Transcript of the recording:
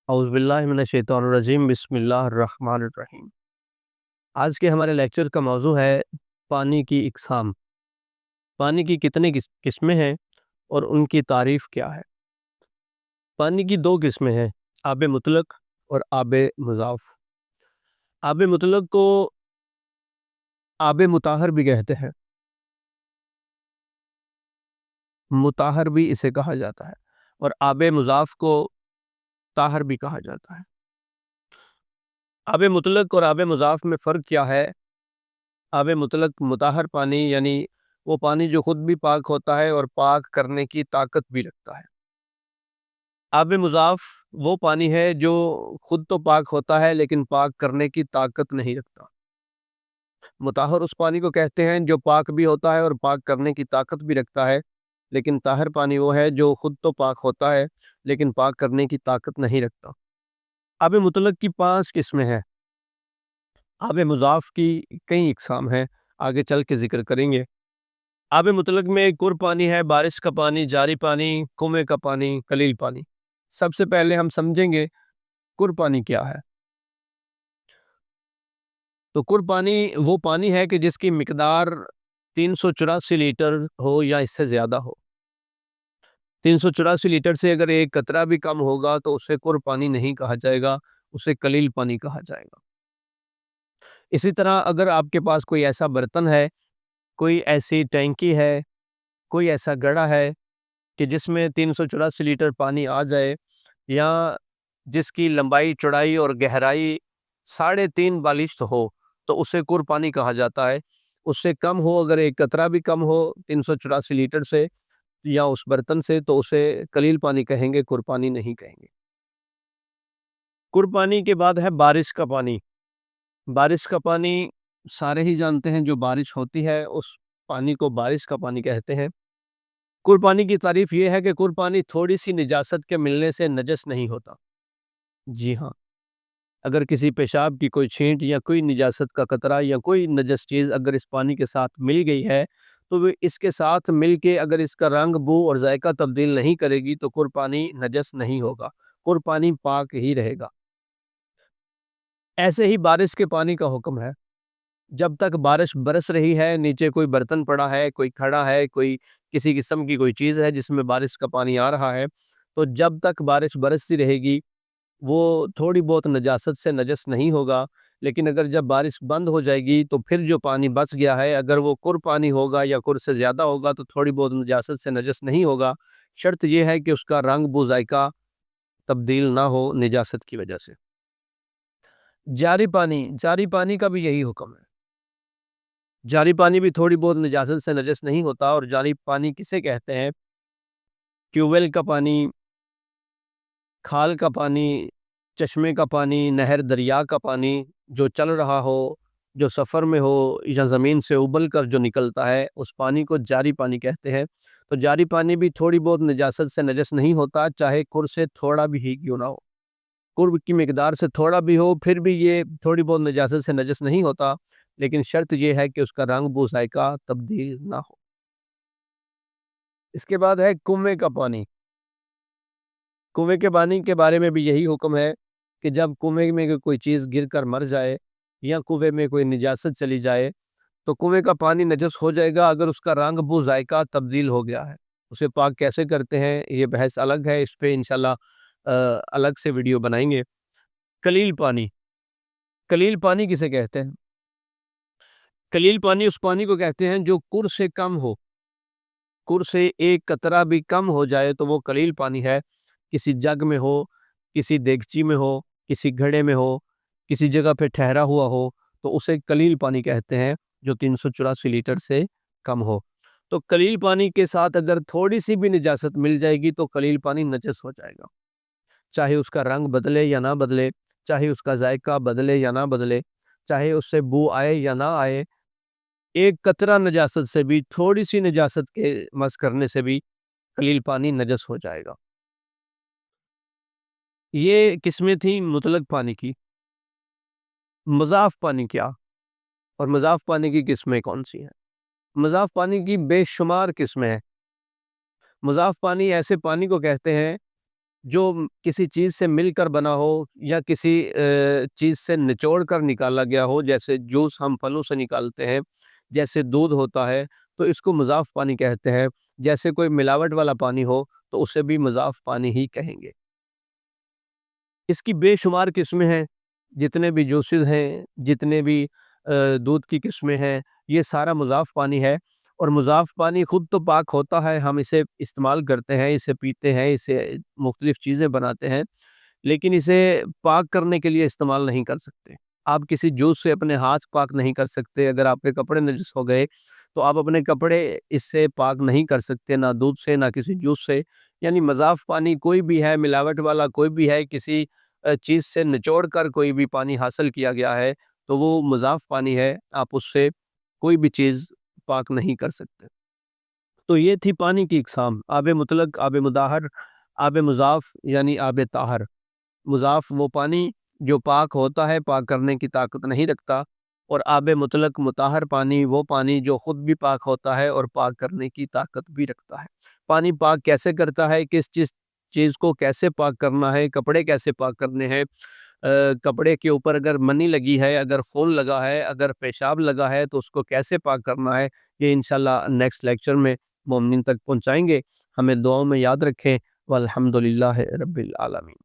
اعوذ باللہ من الشیطان الرجیم، بسم اللہ الرحمن الرحیم۔ آج کے ہمارے لیکچر کا موضوع ہے پانی کی اقسام۔ پانی کی کتنی قسمیں ہیں اور ان کی تعریف کیا ہے؟ پانی کی دو قسمیں ہیں، آب مطلق اور آب مضاف۔ آب مطلق کو آب مطہر بھی کہتے ہیں، مطہر بھی اسے کہا جاتا ہے، اور آب مضاف کو طاہر بھی کہا جاتا ہے۔ آب مطلق اور آب مضاف میں فرق کیا ہے؟ آب مطلق مطہر پانی، یعنی وہ پانی جو خود بھی پاک ہوتا ہے اور پاک کرنے کی طاقت بھی رکھتا ہے۔ آب مضاف وہ پانی ہے جو خود تو پاک ہوتا ہے لیکن پاک کرنے کی طاقت نہیں رکھتا۔ مطہر اس پانی کو کہتے ہیں جو پاک بھی ہوتا ہے اور پاک کرنے کی طاقت بھی رکھتا ہے، لیکن طاہر پانی وہ ہے جو خود تو پاک ہوتا ہے لیکن پاک کرنے کی طاقت نہیں رکھتا۔ آب مطلق کی 5 قسمیں ہیں۔ آب مضاف کی کئی اقسام ہیں، آگے چل کے ذکر کریں گے۔ آب مطلق میں کور پانی ہے، بارش کا پانی، جاری پانی، کنویں کا پانی، کلیل پانی۔ سب سے پہلے ہم سمجھیں گے کور پانی کیا ہے۔ تو کور پانی وہ پانی ہے کہ جس کی مقدار 384 لیٹر ہو یا اس سے زیادہ ہو۔ 384 لیٹر سے اگر ایک قطرہ بھی کم ہوگا تو اسے کور پانی نہیں کہا جائے گا، اسے کلیل پانی کہا جائے گا۔ اسی طرح اگر آپ کے پاس کوئی ایسا برتن ہے، کوئی ایسی ٹینکی ہے، کوئی ایسا گڑھا ہے کہ جس میں 384 لیٹر پانی آ جائے، یا جس کی لمبائی، چوڑائی اور گہرائی 3.5 بالشت ہو، تو اسے کور پانی کہا جاتا ہے۔ اس سے کم ہو، اگر ایک قطرہ بھی کم ہو 384 لیٹر سے یا اس برتن سے، تو اسے کلیل پانی کہیں گے، کور پانی نہیں کہیں گے۔ کور پانی کے بعد ہے بارش کا پانی۔ بارش کا پانی سارے ہی جانتے ہیں، جو بارش ہوتی ہے اس پانی کو بارش کا پانی کہتے ہیں۔ کور پانی کی تعریف یہ ہے کہ کور پانی تھوڑی سی نجاست کے ملنے سے نجس نہیں ہوتا۔ جی ہاں، اگر کسی پیشاب کی کوئی چھینٹ یا کوئی نجاست کا قطرہ یا کوئی نجس چیز اگر اس پانی کے ساتھ مل گئی ہے، تو وہ اس کے ساتھ مل کے اگر اس کا رنگ، بو اور ذائقہ تبدیل نہیں کرے گی تو کور پانی نجس نہیں ہوگا، کور پانی پاک ہی رہے گا۔ ایسے ہی بارش کے پانی کا حکم ہے۔ جب تک بارش برس رہی ہے، نیچے کوئی برتن پڑا ہے، کوئی کھڑا ہے، کوئی کسی قسم کی کوئی چیز ہے جس میں بارش کا پانی آ رہا ہے، تو جب تک بارش برستی رہے گی وہ تھوڑی بہت نجاست سے نجس نہیں ہوگا، لیکن اگر جب بارش بند ہو جائے گی تو پھر جو پانی بچ گیا ہے، اگر وہ کور پانی ہوگا یا کور سے زیادہ ہوگا تو تھوڑی بہت نجاست سے نجس نہیں ہوگا۔ شرط یہ ہے کہ اس کا رنگ، بو، ذائقہ تبدیل نہ ہو نجاست کی وجہ سے۔ جاری پانی، جاری پانی کا بھی یہی حکم ہے۔ جاری پانی بھی تھوڑی بہت نجاست سے نجس نہیں ہوتا، اور جاری پانی کسے کہتے ہیں؟ ٹیوب کا پانی، کھال کا پانی، چشمے کا پانی، نہر، دریا کا پانی جو چل رہا ہو، جو سفر میں ہو، یا زمین سے ابل کر جو نکلتا ہے، اس پانی کو جاری پانی کہتے ہیں۔ تو جاری پانی بھی تھوڑی بہت نجاست سے نجس نہیں ہوتا، چاہے کور سے تھوڑا بھی ہی کیوں نہ ہو۔ قرب کی مقدار سے تھوڑا بھی ہو، پھر بھی یہ تھوڑی بہت نجاست سے نجس نہیں ہوتا، لیکن شرط یہ ہے کہ اس کا رنگ، بو، ذائقہ تبدیل نہ ہو۔ اس کے بعد ہے کنویں کا پانی۔ کنویں کے پانی کے بارے میں بھی یہی حکم ہے کہ جب کنویں میں کوئی چیز گر کر مر جائے یا کنویں میں کوئی نجاست چلی جائے تو کنویں کا پانی نجس ہو جائے گا اگر اس کا رنگ، بو، ذائقہ تبدیل ہو گیا ہے۔ اسے پاک کیسے کرتے ہیں یہ بحث الگ ہے، اس پہ انشاءاللہ الگ سے ویڈیو بنائیں گے۔ کلیل پانی، کلیل پانی کسے کہتے ہیں؟ کلیل پانی اس پانی کو کہتے ہیں جو کور سے کم ہو، کور سے ایک قطرہ بھی کم ہو جائے تو وہ کلیل پانی ہے۔ کسی جگ میں ہو، کسی دیگچی میں ہو، کسی گھڑے میں ہو، کسی جگہ پہ ٹھہرا ہوا ہو تو اسے کلیل پانی کہتے ہیں، جو 384 لیٹر سے کم ہو۔ تو کلیل پانی کے ساتھ اگر تھوڑی سی بھی نجاست مل جائے گی تو کلیل پانی نجس ہو جائے گا، چاہے اس کا رنگ بدلے یا نہ بدلے، چاہے اس کا ذائقہ بدلے یا نہ بدلے، چاہے اس سے بو آئے یا نہ آئے۔ ایک قطرہ نجاست سے بھی، تھوڑی سی نجاست کے مس کرنے سے بھی کلیل پانی نجس ہو جائے گا۔ یہ قسمیں تھیں مطلق پانی کی۔ مضاف پانی کیا، اور مضاف پانی کی قسمیں کون سی ہیں؟ مضاف پانی کی بے شمار قسمیں ہیں۔ مضاف پانی ایسے پانی کو کہتے ہیں جو کسی چیز سے مل کر بنا ہو یا کسی چیز سے نچوڑ کر نکالا گیا ہو، جیسے جوس ہم پھلوں سے نکالتے ہیں، جیسے دودھ ہوتا ہے تو اس کو مضاف پانی کہتے ہیں، جیسے کوئی ملاوٹ والا پانی ہو تو اسے بھی مضاف پانی ہی کہیں گے۔ اس کی بے شمار قسمیں ہیں، جتنے بھی جوسز ہیں، جتنے بھی دودھ کی قسمیں ہیں، یہ سارا مضاف پانی ہے۔ اور مضاف پانی خود تو پاک ہوتا ہے، ہم اسے استعمال کرتے ہیں، اسے پیتے ہیں، اسے مختلف چیزیں بناتے ہیں، لیکن اسے پاک کرنے کے لیے استعمال نہیں کر سکتے۔ آپ کسی جوس سے اپنے ہاتھ پاک نہیں کر سکتے، اگر آپ کے کپڑے نجس ہو گئے تو آپ اپنے کپڑے اس سے پاک نہیں کر سکتے، نہ دودھ سے نہ کسی جوس سے۔ یعنی مضاف پانی کوئی بھی ہے، ملاوٹ والا کوئی بھی ہے، کسی چیز سے نچوڑ کر کوئی بھی پانی حاصل کیا گیا ہے تو وہ مضاف پانی ہے، آپ اس سے کوئی بھی چیز پاک نہیں کر سکتے۔ تو یہ تھی پانی کی اقسام: آب مطلق، آب مداہر، آب مضاف یعنی آب طاہر۔ مضاف وہ پانی جو پاک ہوتا ہے، پاک کرنے کی طاقت نہیں رکھتا، اور آب مطلق مطہر پانی وہ پانی جو خود بھی پاک ہوتا ہے اور پاک کرنے کی طاقت بھی رکھتا ہے۔ پانی پاک کیسے کرتا ہے، کس چیز کو کیسے پاک کرنا ہے، کپڑے کیسے پاک کرنے ہیں، کپڑے کے اوپر اگر منی لگی ہے، اگر خون لگا ہے، اگر پیشاب لگا ہے تو اس کو کیسے پاک کرنا ہے، یہ انشاءاللہ نیکسٹ لیکچر میں مومنین تک پہنچائیں گے۔ ہمیں دعاؤں میں یاد رکھیں۔ والحمدللہ رب العالمین۔